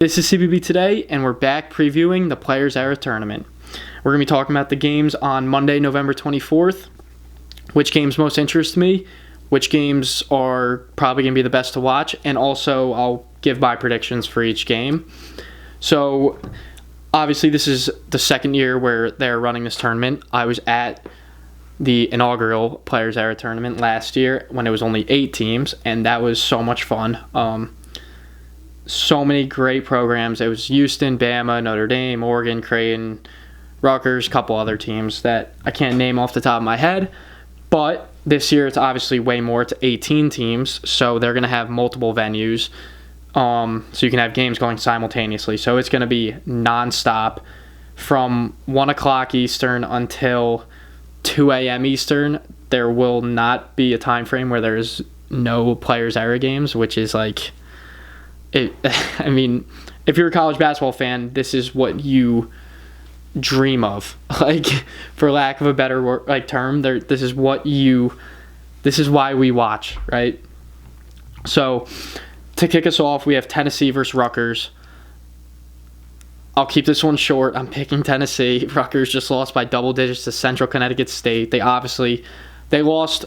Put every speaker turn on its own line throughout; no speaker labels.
This is CBB Today, and we're back previewing the Players Era Tournament. We're going to be talking about the games on Monday, November 24th, which games most interest me, which games are probably going to be the best to watch, and also I'll give my predictions for each game. So, obviously, this is the second year where they're running this tournament. I was at the inaugural Players Era Tournament last year when it was only 8 teams, and that was so much fun. So many great programs. It was Houston, Bama, Notre Dame, Oregon, Creighton, Rutgers, a couple other teams that I can't name off the top of my head. But this year it's obviously way more. It's 18 teams, so they're going to have multiple venues. So you can have games going simultaneously. So it's going to be nonstop from 1 o'clock Eastern until 2 a.m. Eastern. There will not be a time frame where there's no Players Era games, which is like... I mean, if you're a college basketball fan, this is what you dream of. Like, for lack of a better term, this is why we watch, right? So, to kick us off, we have Tennessee versus Rutgers. I'll keep this one short. I'm picking Tennessee. Rutgers just lost by double digits to Central Connecticut State. They lost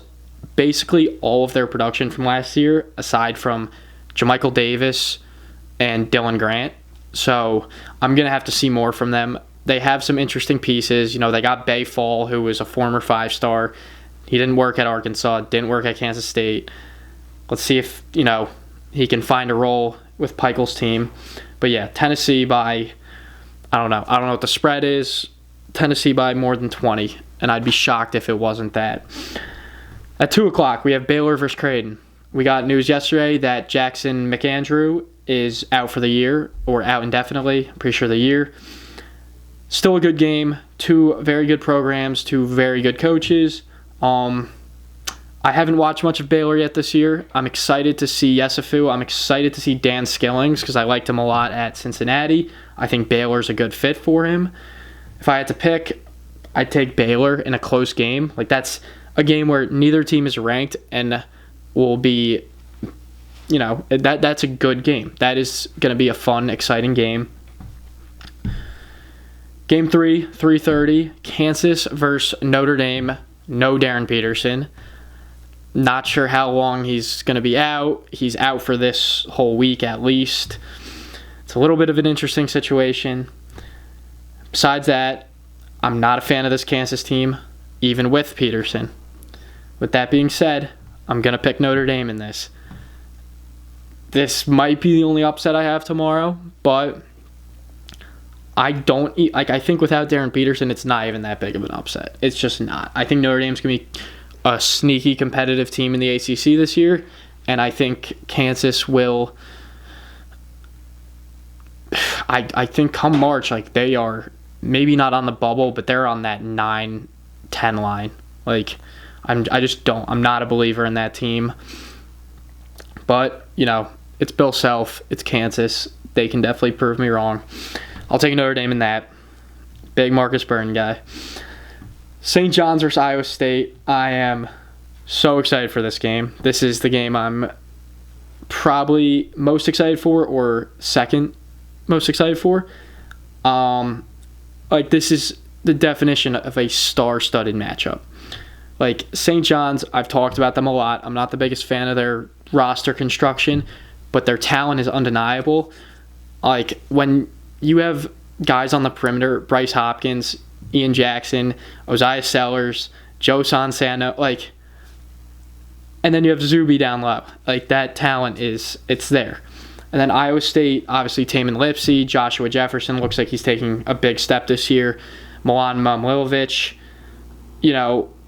basically all of their production from last year, aside from Jamichael Davis and Dylan Grant. So I'm going to have to see more from them. They have some interesting pieces. You know, they got Bay Fall, who was a former 5-star. He didn't work at Arkansas, didn't work at Kansas State. Let's see if, he can find a role with Pikel's team. But yeah, Tennessee by, I don't know what the spread is. Tennessee by more than 20, and I'd be shocked if it wasn't that. At 2 o'clock, we have Baylor versus Creighton. We got news yesterday that Jackson McAndrew is out for the year, or out indefinitely. I'm pretty sure the year. Still a good game. 2 very good programs, 2 very good coaches. I haven't watched much of Baylor yet this year. I'm excited to see Yesufu. I'm excited to see Dan Skillings because I liked him a lot at Cincinnati. I think Baylor's a good fit for him. If I had to pick, I'd take Baylor in a close game. Like, that's a game where neither team is ranked and will be, that's a good game. That is going to be a fun, exciting game. Game 3, 3:30, Kansas versus Notre Dame. No Darren Peterson. Not sure how long he's going to be out. He's out for this whole week at least. It's a little bit of an interesting situation. Besides that, I'm not a fan of this Kansas team, even with Peterson. With that being said, I'm going to pick Notre Dame in this. This might be the only upset I have tomorrow, but I think without Darren Peterson, it's not even that big of an upset. It's just not. I think Notre Dame's going to be a sneaky competitive team in the ACC this year, and I think Kansas will... I think come March, they are maybe not on the bubble, but they're on that 9-10 line. I'm not a believer in that team. But, it's Bill Self, it's Kansas. They can definitely prove me wrong. I'll take Notre Dame in that. Big Marcus Burton guy. St. John's versus Iowa State. I am so excited for this game. This is the game I'm probably most excited for, or second most excited for. This is the definition of a star-studded matchup. St. John's, I've talked about them a lot. I'm not the biggest fan of their roster construction, but their talent is undeniable. When you have guys on the perimeter, Bryce Hopkins, Ian Jackson, Osiah Sellers, Joe Sonsano, and then you have Zuby down low. That talent it's there. And then Iowa State, obviously Tamin Lipsey, Joshua Jefferson looks like he's taking a big step this year. Milan Momlilovic,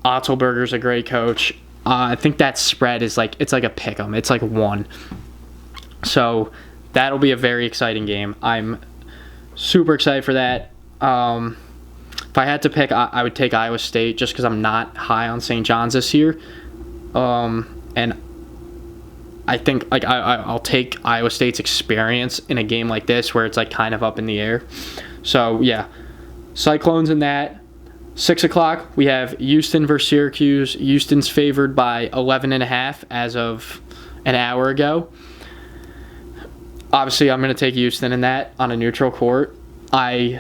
Otzelberger's a great coach. I think that spread is it's like a pick 'em. It's 1. So that'll be a very exciting game. I'm super excited for that. If I had to pick, I would take Iowa State just because I'm not high on St. John's this year. And I think I'll take Iowa State's experience in a game like this where it's kind of up in the air. So yeah, Cyclones in that. 6 o'clock, we have Houston versus Syracuse. Houston's favored by 11.5 as of an hour ago. Obviously, I'm going to take Houston in that on a neutral court. I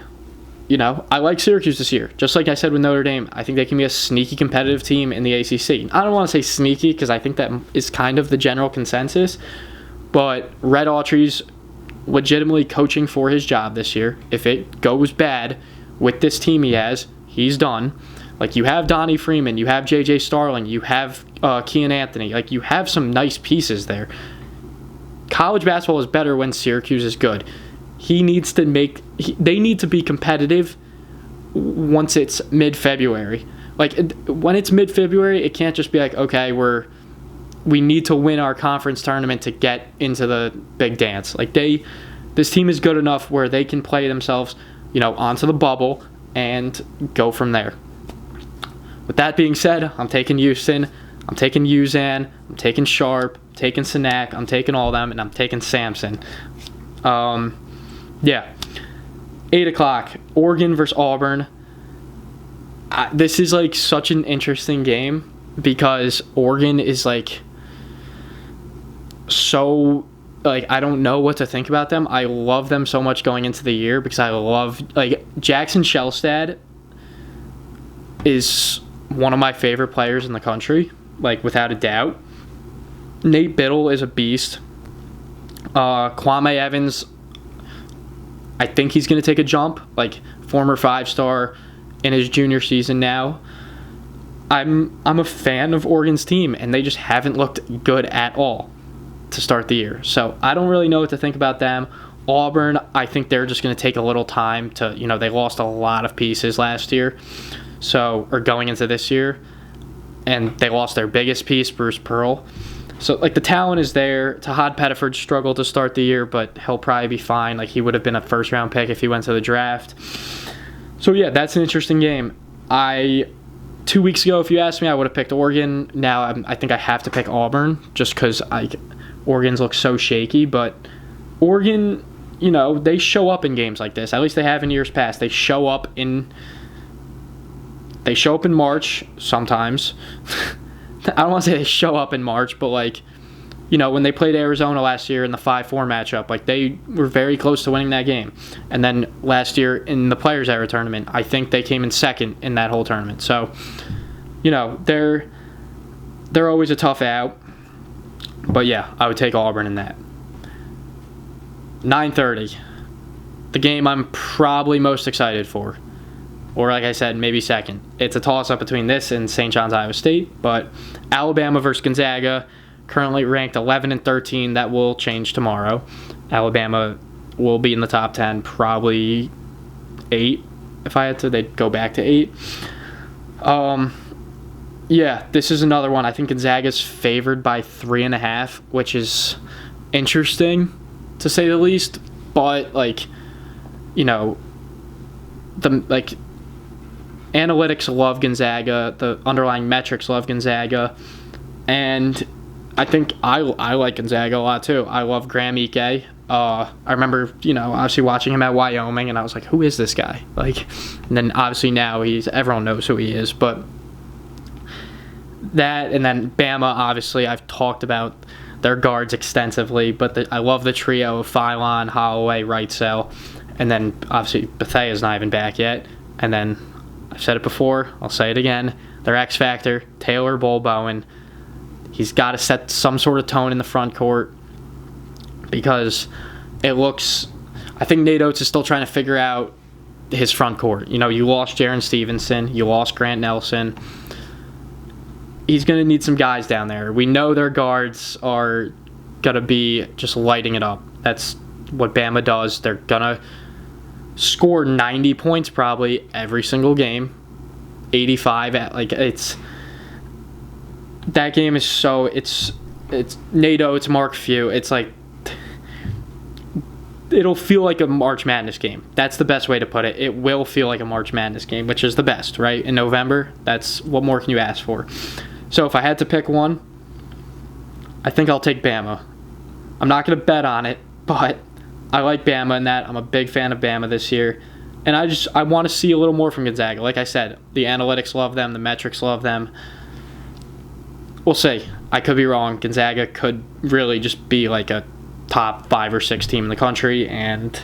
like Syracuse this year. Just like I said with Notre Dame, I think they can be a sneaky competitive team in the ACC. I don't want to say sneaky because I think that is kind of the general consensus. But Red Autry's legitimately coaching for his job this year. If it goes bad with this team he has, he's done. Like, you have Donnie Freeman, you have J.J. Starling, you have Kean Anthony. Like, you have some nice pieces there. College basketball is better when Syracuse is good. They need to be competitive once it's mid-February. Like, when it's mid-February, it can't just be like, okay, we need to win our conference tournament to get into the big dance. Like, this team is good enough where they can play themselves, onto the bubble and go from there. With that being said, I'm taking Houston, I'm taking Uzan, I'm taking Sharp, I'm taking Sinak, I'm taking all of them, and I'm taking Sampson. 8 o'clock, Oregon versus Auburn. This is like such an interesting game because Oregon is like so, like, I don't know what to think about them. I love them so much going into the year because I love, like, Jackson Shelstad is one of my favorite players in the country, like, without a doubt. Nate Biddle is a beast. Kwame Evans, I think he's going to take a jump, like, former 5-star in his junior season now. I'm a fan of Oregon's team, and they just haven't looked good at all to start the year. So I don't really know what to think about them. Auburn, I think they're just going to take a little time to, they lost a lot of pieces last year, or going into this year, and they lost their biggest piece, Bruce Pearl. So, like, the talent is there. Tahad Pettiford struggled to start the year, but he'll probably be fine. Like, he would have been a first-round pick if he went to the draft. So, yeah, that's an interesting game. 2 weeks ago, if you asked me, I would have picked Oregon. Now, I think I have to pick Auburn just because Oregon's look so shaky. But Oregon, they show up in games like this. At least they have in years past. They show up in March sometimes. I don't want to say they show up in March, but, like, when they played Arizona last year in the 5-4 matchup, like, they were very close to winning that game. And then last year in the Players Era tournament, I think they came in second in that whole tournament. So, they're always a tough out. But, yeah, I would take Auburn in that. 9:30, the game I'm probably most excited for. Or, like I said, maybe second. It's a toss-up between this and St. John's, Iowa State. But Alabama versus Gonzaga, currently ranked 11 and 13. That will change tomorrow. Alabama will be in the top 10, probably 8. If I had to, they'd go back to 8. Yeah, this is another one. I think Gonzaga's favored by 3.5, which is interesting, to say the least. But, analytics love Gonzaga. The underlying metrics love Gonzaga. And I think I like Gonzaga a lot, too. I love Graham Ike. I remember, obviously watching him at Wyoming, and I was like, who is this guy? And then obviously now everyone knows who he is. But that, and then Bama, obviously, I've talked about their guards extensively, but I love the trio of Philon, Holloway, Wrightsell. And then, obviously, Bethea's not even back yet. And then, I've said it before, I'll say it again, their X Factor, Taylor Bowen. He's got to set some sort of tone in the front court because it looks, I think Nate Oates is still trying to figure out his front court. You lost Jaron Stevenson, you lost Grant Nelson. He's going to need some guys down there. We know their guards are going to be just lighting it up. That's what Bama does. They're going to score 90 points probably every single game. 85 that game is so it's Nate Oates, Mark Few. It's like it'll feel like a March Madness game. That's the best way to put it. It will feel like a March Madness game, which is the best, right? In November, that's what more can you ask for? So if I had to pick one, I think I'll take Bama. I'm not going to bet on it, but I like Bama in that. I'm a big fan of Bama this year. And I want to see a little more from Gonzaga. Like I said, the analytics love them. The metrics love them. We'll see. I could be wrong. Gonzaga could really just be like a top 5 or 6 team in the country, and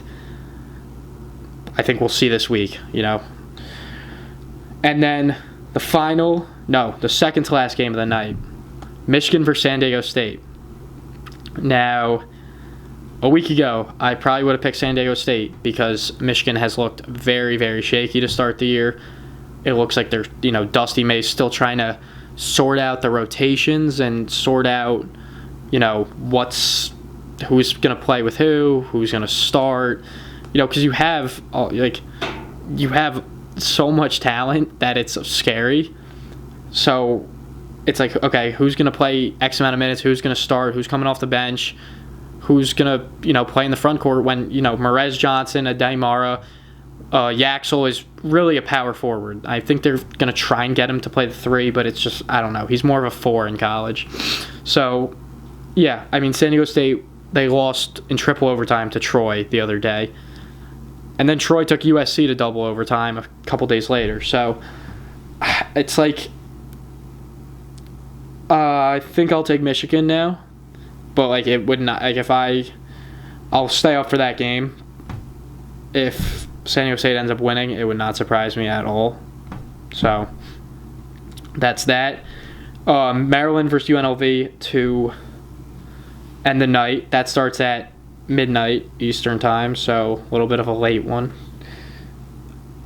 I think we'll see this week, And then the second to last game of the night, Michigan versus San Diego State. Now, a week ago, I probably would have picked San Diego State because Michigan has looked very, very shaky to start the year. It looks like they're, Dusty May's still trying to sort out the rotations and sort out, who's going to play with who's going to start, because you have so much talent that it's scary. So it's like, okay, who's going to play X amount of minutes? Who's going to start? Who's coming off the bench? Who's going to, play in the front court when, Merez Johnson, Ademara, Yaxel is really a power forward. I think they're going to try and get him to play the 3, but it's just, I don't know. He's more of a 4 in college. So, yeah, San Diego State, they lost in triple overtime to Troy the other day. And then Troy took USC to double overtime a couple days later. So, it's like, I think I'll take Michigan now. But, it would not, I'll stay up for that game. If San Diego State ends up winning, it would not surprise me at all. So, that's that. Maryland versus UNLV to end the night. That starts at midnight Eastern time, so a little bit of a late one.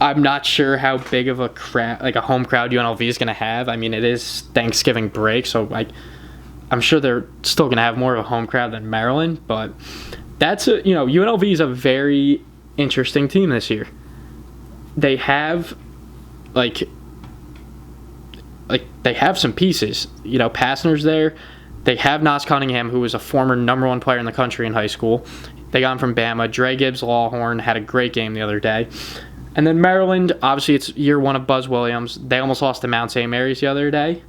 I'm not sure how big of a a home crowd UNLV is going to have. It is Thanksgiving break, so I'm sure they're still going to have more of a home crowd than Maryland, but that's UNLV is a very interesting team this year. They have they have some pieces. Passner's there. They have Nas Cunningham, who was a former number 1 player in the country in high school. They got him from Bama. Dre Gibbs-Lawhorn had a great game the other day. And then Maryland, obviously it's year 1 of Buzz Williams. They almost lost to Mount St. Mary's the other day.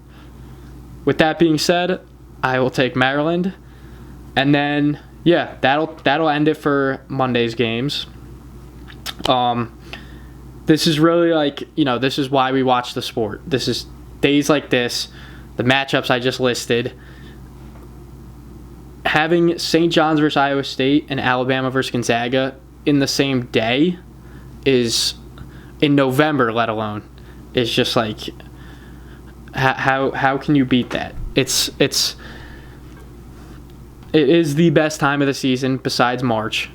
With that being said, I will take Maryland. And then, yeah, that'll end it for Monday's games. This is really this is why we watch the sport. This is days like this, the matchups I just listed. Having St. John's versus Iowa State and Alabama versus Gonzaga in the same day is, in November let alone, is just how can you beat that? It is the best time of the season besides March.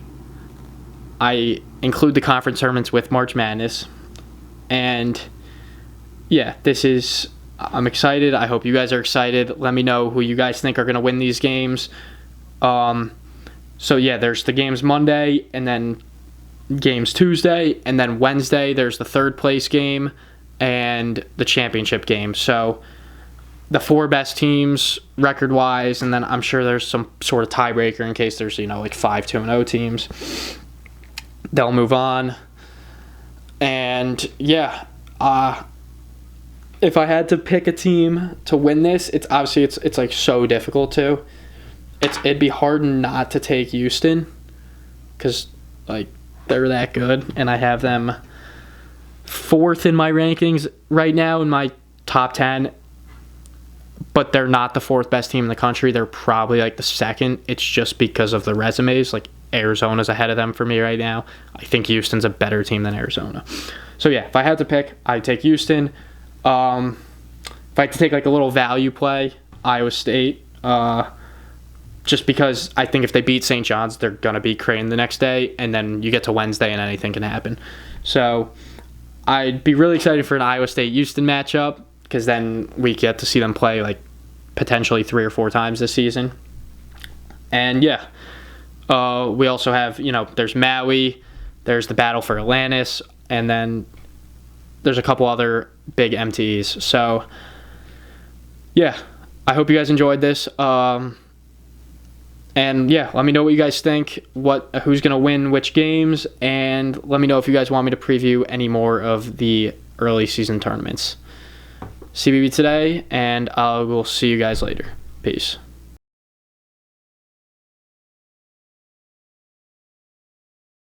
I include the conference tournaments with March Madness. And yeah, I'm excited. I hope you guys are excited. Let me know who you guys think are going to win these games. So yeah, there's the games Monday, and then games Tuesday, and then Wednesday there's the 3rd place game and the championship game. So the 4 best teams record-wise, and then I'm sure there's some sort of tiebreaker in case there's 5 2-0 teams. They'll move on. And yeah, if I had to pick a team to win this, it's obviously it's so difficult to. It'd be hard not to take Houston because they're that good, and I have them 4th in my rankings right now in my top 10. But they're not the 4th best team in the country. They're probably the 2nd. It's just because of the resumes. Arizona's ahead of them for me right now. I think Houston's a better team than Arizona. So yeah, if I had to pick, I'd take Houston. If I had to take a little value play, Iowa State. Just because I think if they beat St. John's, they're going to beat Creighton the next day, and then you get to Wednesday and anything can happen. So I'd be really excited for an Iowa State-Houston matchup because then we get to see them play potentially 3 or 4 times this season. And yeah, we also have, there's Maui, there's the battle for Atlantis, and then there's a couple other big MTEs. So yeah, I hope you guys enjoyed this. And yeah, let me know what you guys think, who's going to win which games, and let me know if you guys want me to preview any more of the early season tournaments. CBB Today, and I will see you guys later. Peace.